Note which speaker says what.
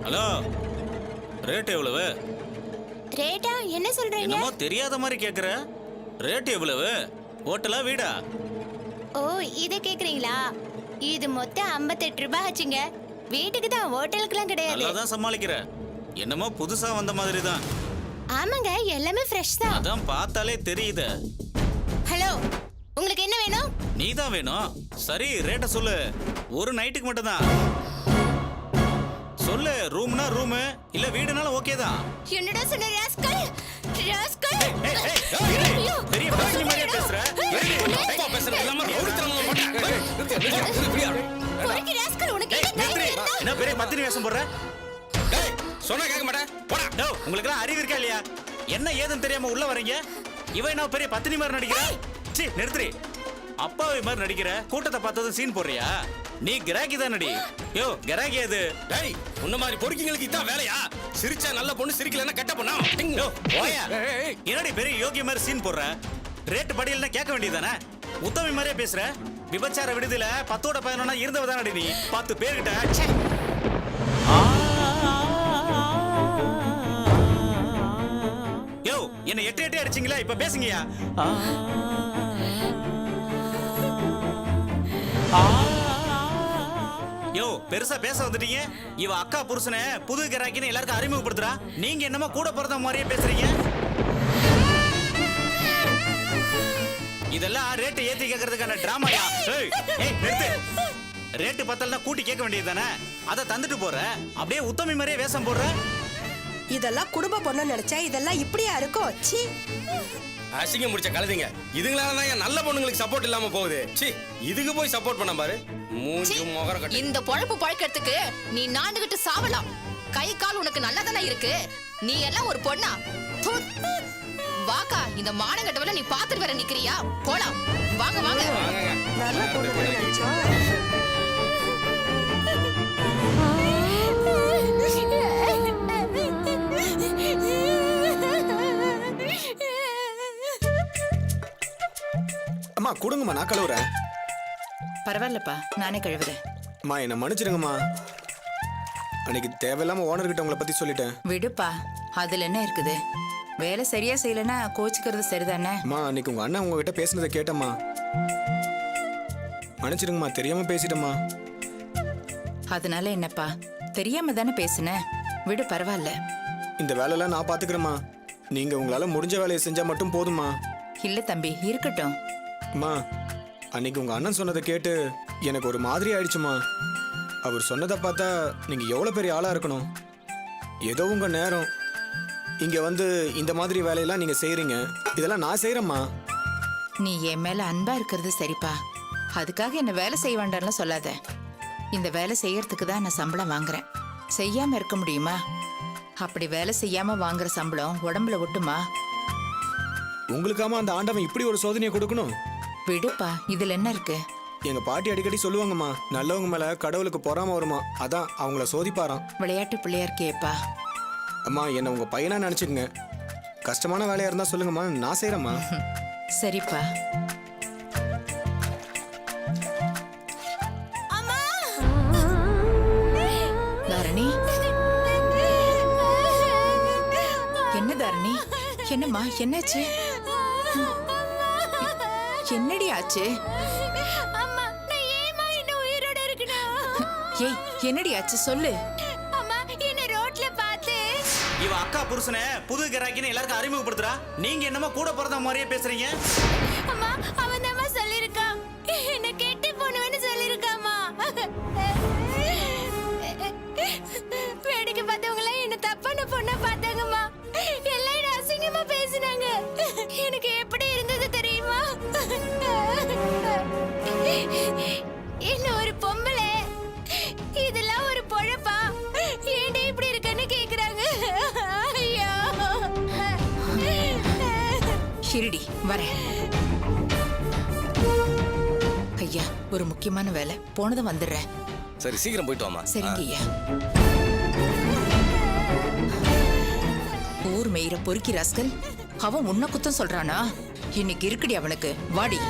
Speaker 1: Hello, rate எவ்வளவு?
Speaker 2: ரேட்டா என்ன சொல்றீங்க?
Speaker 1: என்னமோ தெரியாத மாதிரி கேக்குற. ரேட் எவ்வளவு? ஹோட்டலா வீடா?
Speaker 2: ஓ, இத கேக்குறீங்களா? இது மொத்தம் 58 ரூபாய் ஆச்சுங்க. வீட்டுக்கு தான், ஹோட்டலுக்குலாம் கிடையாது.
Speaker 1: நல்லா தான் சமாளிக்கிற. என்னமோ புதுசா வந்த மாதிரி தான்.
Speaker 2: ஆமாங்க, எல்லாமே ஃப்ரெஷ் தான்.
Speaker 1: அதான் பார்த்தாலே தெரியுது.
Speaker 2: ஹலோ, உங்களுக்கு என்ன வேணும்?
Speaker 1: நீ தான் வேணும். சரி, ரேட்ட சொல்லு. ஒரு நைட்டுக்கு மட்டும் தான் சொல்லு. ரூம்னா ரூம், இல்ல வீடுனாலும் ஓகே தான்.
Speaker 2: என்னடா சொன்ன ராஸ்கல்? ராஸ்கல்!
Speaker 1: பெரிய பிரச்சனை மாதிரியே பேசுற.
Speaker 3: அப்பா பேசுறது இல்லாம ரவுடித்தனமா மாட்டேன்.
Speaker 2: பொறுக்கி ராஸ்கல், உனக்கு என்ன தைரியம் இருந்தா?
Speaker 1: என்ன பெரிய பத்தினி வேஷம் போடுற?
Speaker 3: டேய், சொன்னா கேட்க மாட்டேன். போடா.
Speaker 1: டோ, உங்களுக்கு எல்லாம் அறிவு இருக்கா இல்லையா? என்ன ஏதுன்னு தெரியாம உள்ள வரீங்க. இவன் என்ன பெரிய பத்தினி மாதிரி நடிக்கிற? சீ, நிறுத்துறி. அப்பாவை மாதிரி நடிக்கிற. கூட்டத்தை பார்த்ததும் சீன் போடுறியா? நீ கிராக்கி தான் நடி. யோ, கிராக்கி அது.
Speaker 3: டேய், உன்ன மாதிரி பொறுக்கிங்களுக்கு இதான் வேலையா? சிரிச்சா நல்ல பொண்ணு, சிரிக்கலன்னா கெட்ட பொண்ணா?
Speaker 1: யோ, போயா. என்னடி பெரிய யோகிய மாதிரி சீன் போடுற? ரேட் படியல்னா கேட்க வேண்டியதானே? உத்தமி மாதிரியே பேசுற. விபச்சார விடுதியில 10ஓட 11 இருந்தவ தானடி நீ. 10 பேர்கிட்ட. ச்சே. யோ, என்ன எட்டு எட்டே அடிச்சீங்களா? இப்ப பேசுங்கயா. யோ, பெருசா பேச வந்துட்டீங்க. இவ அக்கா புருஷனை புது கிராக்கின்னு எல்லாருக்கும் அறிமுகப்படுத்துறா. நீங்க என்னமோ கூட பிறந்த மாதிரியே பேசுறீங்க. இதெல்லாம் ரேட் ஏத்தி கேக்குறதுக்கான டிராமாயா? ஏய், நிறுத்து. ரேட்டு பத்தலனா கூட்டி கேட்க வேண்டியதுதானே? அதை தந்துட்டு போற. அப்படியே உத்தமி மாதிரியே வேஷம் போடுற.
Speaker 4: இதெல்லாம் குடும்ப பொண்ணு நினைச்சா இதெல்லாம் இப்படியா இருக்கும்? சீ,
Speaker 3: அசிங்க முடிச்ச கழுதிங்க. இதுங்களால தான் என் நல்ல பொண்ணுங்களுக்கு சப்போர்ட் இல்லாம போகுது. சீ, இதுக்கு போய் சப்போர்ட் பண்ண பாரு. மூஞ்சி முகர கட்டு.
Speaker 5: இந்த பொழப்பு பழக்கிறதுக்கு நீ நாண்டுகிட்டு சாவலாம். கை கால் உனக்கு நல்லதானே இருக்கு. நீ எல்லாம் ஒரு பொண்ணா? தூ. வாக்கா, இந்த மானங்கட்டவள நீ பாத்துட்டு வர நிக்கிறியா? போலாம், வாங்க வாங்க.
Speaker 4: நல்ல பொண்ணு நினைச்சோம்.
Speaker 6: அம்மா கொடுங்கம்மா, நான் கழுவுறேன்.
Speaker 5: பரவாயில்லப்பா, நானே கழுவுறேன்.
Speaker 6: அம்மா என்ன மன்னிச்சிடுங்கம்மா. அன்னைக்கு தேவையில்லாம ஓனர்கிட்ட உங்களை பத்தி சொல்லிட்டேன்.
Speaker 5: விடுப்பா, அதுல என்ன இருக்குது? வேலை சரியா செய்யலன்னா கோச்சிக்கிறது சரிதானே?
Speaker 6: அம்மா, அன்னைக்கு உங்க அண்ணன் உங்ககிட்ட பேசுனதை கேட்டம்மா. மன்னிச்சிடுங்கம்மா, தெரியாம பேசிட்டம்மா.
Speaker 5: அதனால என்னப்பா, தெரியாம தானே பேசுன. விடு, பரவாயில்ல.
Speaker 6: இந்த வேலையெல்லாம் நான் பாத்துக்கிறேம்மா. நீங்க உங்களால முடிஞ்ச வேலையை செஞ்சா மட்டும் போதும்மா.
Speaker 5: இல்ல தம்பி, இருக்கட்டும்.
Speaker 6: அம்மா, அன்னைக்கு உங்க அண்ணன் சொன்னதை கேட்டு எனக்கு ஒரு மாதிரி ஆயிடுச்சுமா. அவர் சொன்னதை பார்த்தா நீங்க எவ்வளவு பெரிய ஆளா இருக்கணும். ஏதோ உங்க நேரம் இங்க வந்து இந்த மாதிரி வேலையெல்லாம் நீங்க செய்யறீங்க. இதெல்லாம் நான் செய்யறேம்மா.
Speaker 5: நீ என் மேல அன்பா இருக்கிறது சரிப்பா. அதுக்காக என்ன வேலை செய்ய வேண்டாம்னு சொல்லாத. இந்த வேலை செய்யறதுக்கு தான் நான் சம்பளம் வாங்குறேன். செய்யாம இருக்க முடியுமா? அப்படி வேலை செய்யாம வாங்குற சம்பளம் உடம்புல ஒட்டுமா?
Speaker 6: உங்களுக்காம அந்த ஆண்டவன் இப்படி ஒரு சோதனையை கொடுக்கணும்?
Speaker 5: விடுப்பா, இதுல என்ன இருக்கு?
Speaker 6: எங்க பாட்டி அடிக்கடி சொல்லுவாங்கம்மா, நல்லவங்க மேல கடவுளுக்கு பொறாம வருமா, அதான் அவங்கள சோதிப்பாராம்.
Speaker 5: விளையாட்டு பிள்ளையா இருக்கேப்பா.
Speaker 6: அம்மா, என்ன உங்க பையனா நினைச்சுக்கங்க. கஷ்டமான வேலையா இருந்தா சொல்லுங்கம்மா, நான் செய்யறேம்மா.
Speaker 5: சரிப்பா. தாரணி, என்ன தாரணி? என்னம்மா, என்னாச்சு? என்னடி ஆச்சு?
Speaker 2: அம்மா, நான் ஏமா இன்னும் உயிரோட இருக்கணும்?
Speaker 5: ஏய், என்னடி ஆச்சு சொல்லு.
Speaker 2: அம்மா, என்ன ரோட்ல பார்த்து
Speaker 1: இவ அக்கா புருஷனை புது கிராக்கின்னு எல்லாருக்கும் அறிமுகப்படுத்துறா. நீங்க என்னமோ கூட பிறந்த மாதிரியே பேசுறீங்க.
Speaker 2: அம்மா, அவன் தான் சொல்லிருக்கான். என்ன கெட்டி பொண்ணுன்னு சொல்லிருக்காமா. வேடிக்கை பார்த்தவங்க என்ன தப்பான பொண்ணா பார்த்தாங்கம்மா. எல்லாம் என்ன அசிங்கமா பேசினாங்க. எனக்கு எப்படி இருந்தது தெரியுமா? என்ன ஒரு பொம்பளை, இதெல்லாம் ஒரு பொழப்பா? ஏன்டா இப்படி இருக்கன்னு கேக்குறாங்க. ஐயோ,
Speaker 5: இருடி வரேன். ஐயா, ஒரு முக்கியமான வேலை, போனதும் வந்துடுறேன்.
Speaker 3: சரி, சீக்கிரம் போயிட்டு வாமா.
Speaker 5: சரிங்க ஐயா. ஊர் மேயிற பொறுக்கி ராஸ்கல், அவன் உன்ன குத்தம் சொல்றானா? இன்னைக்கு இருக்குடி அவனுக்கு. வாடி.